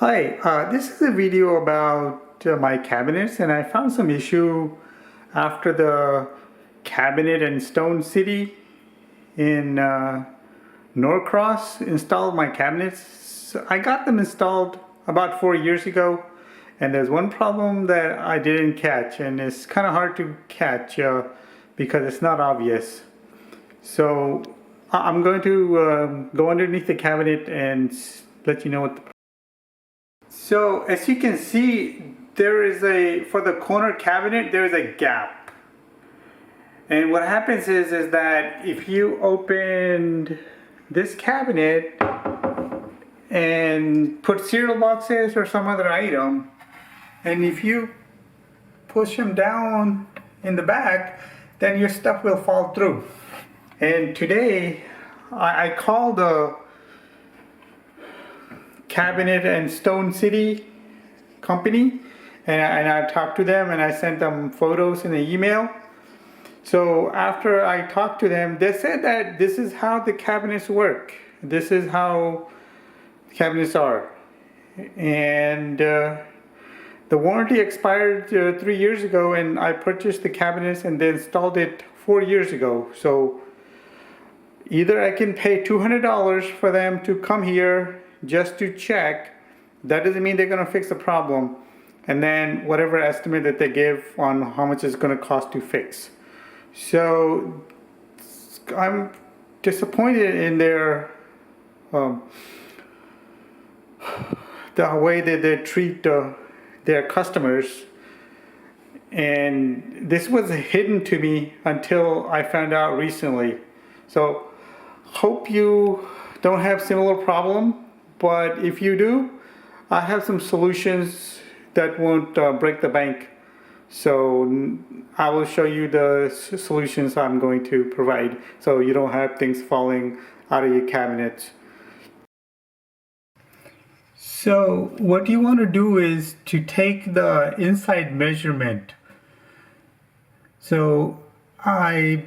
Hi, this is a video about my cabinets, and I found some issue after the Cabinet and Stone City in Norcross installed my cabinets. I got them installed about 4 years ago, and there's one problem that I didn't catch, and it's kind of hard to catch because it's not obvious. So I'm going to go underneath the cabinet and let you know what the So as you can see, there is for the corner cabinet, there is a gap. And what happens is that if you open this cabinet and put cereal boxes or some other item, and if you push them down in the back, then your stuff will fall through. And today, I called the Cabinet and Stone City company, and I talked to them and I sent them photos in the email. So after I talked to them, they said that this is how the cabinets work. This is how cabinets are. And the warranty expired 3 years ago, and I purchased the cabinets and they installed it 4 years ago. So either I can pay $200 for them to come here just to check. That doesn't mean they're going to fix the problem, and then whatever estimate that they give on how much it's going to cost to fix. So I'm disappointed in their the way that they treat their customers, and this was hidden to me until I found out recently. So hope you don't have similar problem. But if you do, I have some solutions that won't break the bank. So I will show you the solutions I'm going to provide so you don't have things falling out of your cabinets. So what you want to do is to take the inside measurement. So the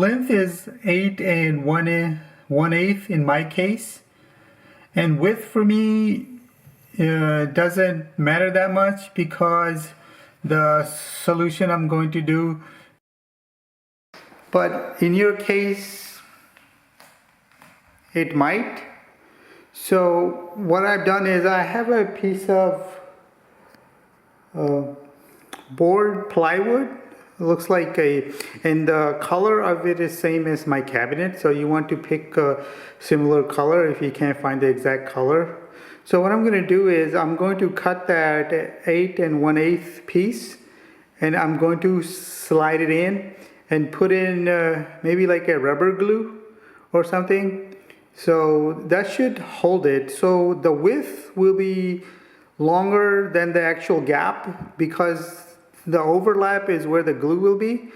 length is 8 1/8 in my case. And width for me doesn't matter that much because the solution I'm going to do. But in your case, it might. So what I've done is I have a piece of board plywood. It looks like and the color of it is same as my cabinet, so you want to pick a similar color if you can't find the exact color. So what I'm going to do is I'm going to cut that 8 1/8 piece, and I'm going to slide it in and put in maybe like a rubber glue or something. So that should hold it. So the width will be longer than the actual gap because the overlap is where the glue will be,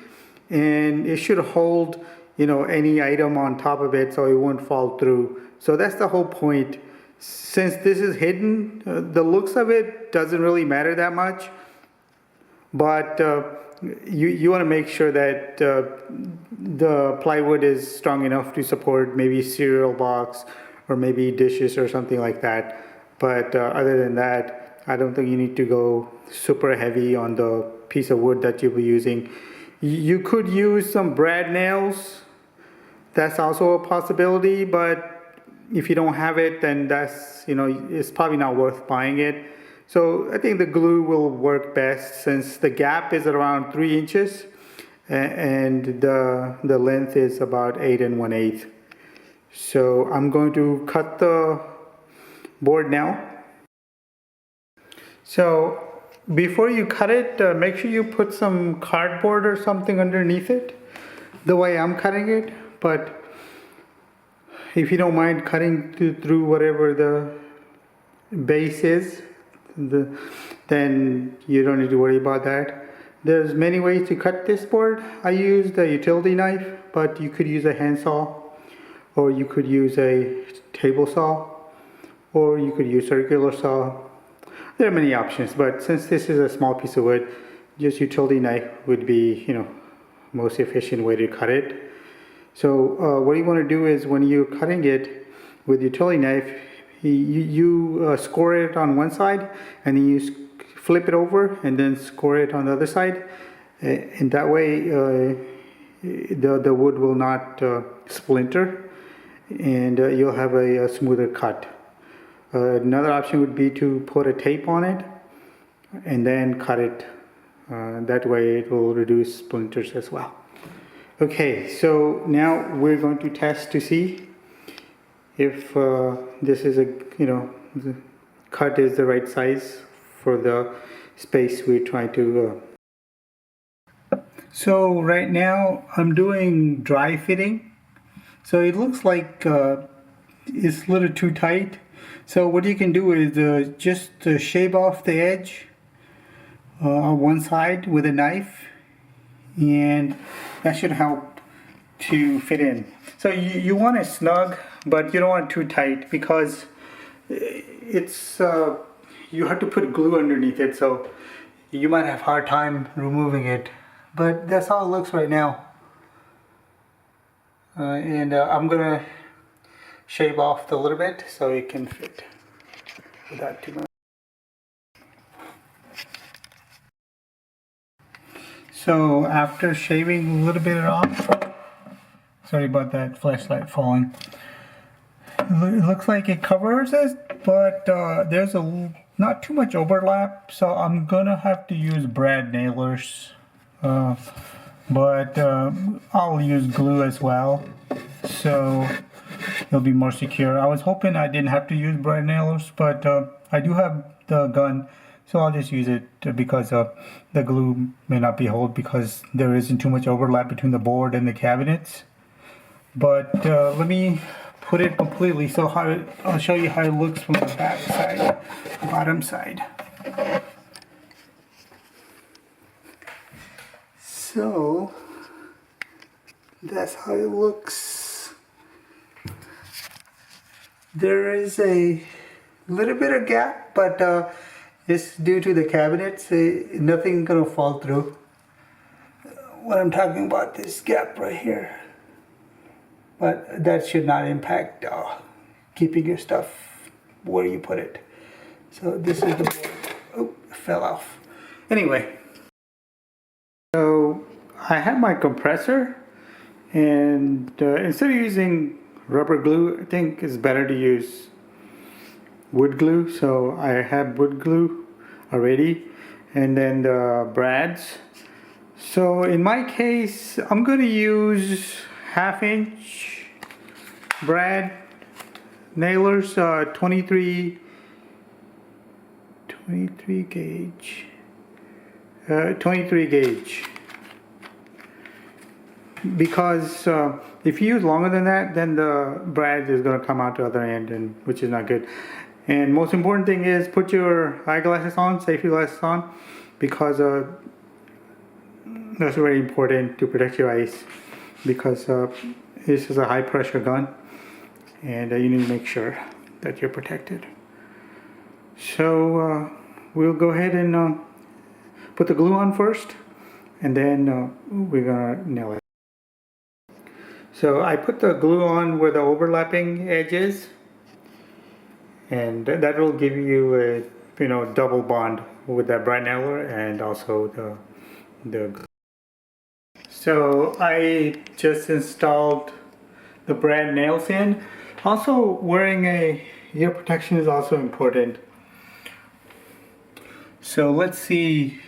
and it should hold, any item on top of it so it won't fall through. So that's the whole point. Since this is hidden, the looks of it doesn't really matter that much, but you want to make sure that the plywood is strong enough to support maybe cereal box or maybe dishes or something like that. But other than that, I don't think you need to go super heavy on the piece of wood that you'll be using. You could use some brad nails. That's also a possibility, but if you don't have it, then that's, it's probably not worth buying it. So I think the glue will work best since the gap is around 3 inches and the length is about 8 1/8. So I'm going to cut the board now. So before you cut it, make sure you put some cardboard or something underneath it, the way I'm cutting it. But if you don't mind cutting through whatever the base is, then you don't need to worry about that. There's many ways to cut this board. I used a utility knife, but you could use a handsaw, or you could use a table saw, or you could use circular saw. There are many options, but since this is a small piece of wood, just utility knife would be, most efficient way to cut it. So what you want to do is when you're cutting it with utility knife, you score it on one side, and then you flip it over and then score it on the other side, and that way the wood will not splinter, and you'll have a smoother cut. Another option would be to put a tape on it and then cut it. That way it will reduce splinters as well. Okay, so now we're going to test to see if this is the cut is the right size for the space we're trying to. So right now I'm doing dry fitting. So it looks like it's a little too tight. So what you can do is just shave off the edge on one side with a knife, and that should help to fit in. So you want it snug, but you don't want it too tight, because it's you have to put glue underneath it, so you might have a hard time removing it. But that's how it looks right now. And I'm gonna shave off a little bit so it can fit without too much. So after shaving a little bit off, sorry about that flashlight falling. It looks like it covers it, but there's not too much overlap, so I'm gonna have to use brad nailers. But I'll use glue as well, so it'll be more secure. I was hoping I didn't have to use brad nailers, but I do have the gun, so I'll just use it because the glue may not be hold, because there isn't too much overlap between the board and the cabinets. But let me put it completely, so I'll show you how it looks from the back side, bottom side. So that's how it looks. There is a little bit of gap, but it's due to the cabinets. Nothing gonna fall through. What I'm talking about, this gap right here. But that should not impact keeping your stuff where you put it. So this is the board. Oh, it fell off. Anyway. So I have my compressor, and instead of using rubber glue, I think it's better to use wood glue. So I have wood glue already, and then the brads. So in my case, I'm going to use 1/2-inch brad nailers, 23 gauge. 23 gauge, because if you use longer than that, then the brad is going to come out the other end, and which is not good. And most important thing is put your eyeglasses on, safety glasses on, because that's very important to protect your eyes, because this is a high pressure gun, and you need to make sure that you're protected. So we'll go ahead and put the glue on first, and then we're gonna nail it. So I put the glue on where the overlapping edge is, and that will give you a double bond with that brad nailer and also the glue. So I just installed the brad nails in. Also, wearing a ear protection is also important. So let's see.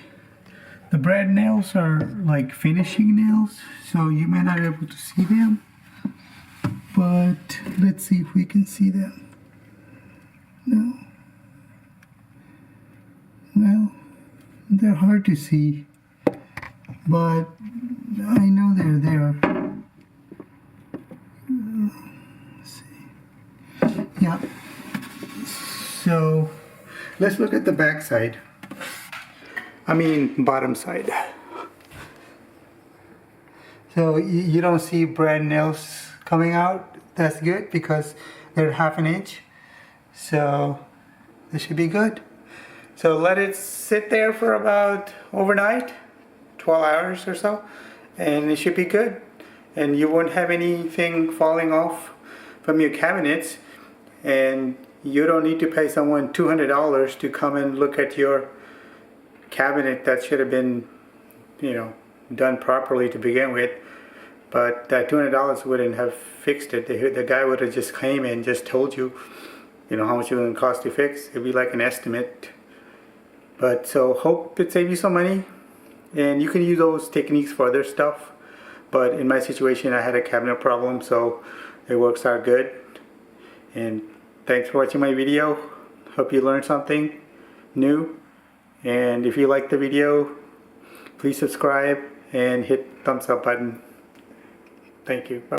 The brad nails are like finishing nails, so you may not be able to see them, but let's see if we can see them. No. Well, they're hard to see, but I know they're there. Let's see. Yeah. So let's look at the back side. I mean bottom side. So you don't see brad nails coming out. That's good, because they're 1/2 inch. So this should be good. So let it sit there for about overnight, 12 hours or so, and it should be good. And you won't have anything falling off from your cabinets. and you don't need to pay someone $200 to come and look at your cabinet that should have been, you know, done properly to begin with. But that $200 wouldn't have fixed it. The guy would have just came and just told you, you know, how much it would cost to fix. It'd be like an estimate. But so hope it saves you some money, and you can use those techniques for other stuff. But in my situation, I had a cabinet problem, so it works out good. And thanks for watching my video. Hope you learned something new. And if you like the video, please subscribe and hit thumbs up button. Thank you. Bye.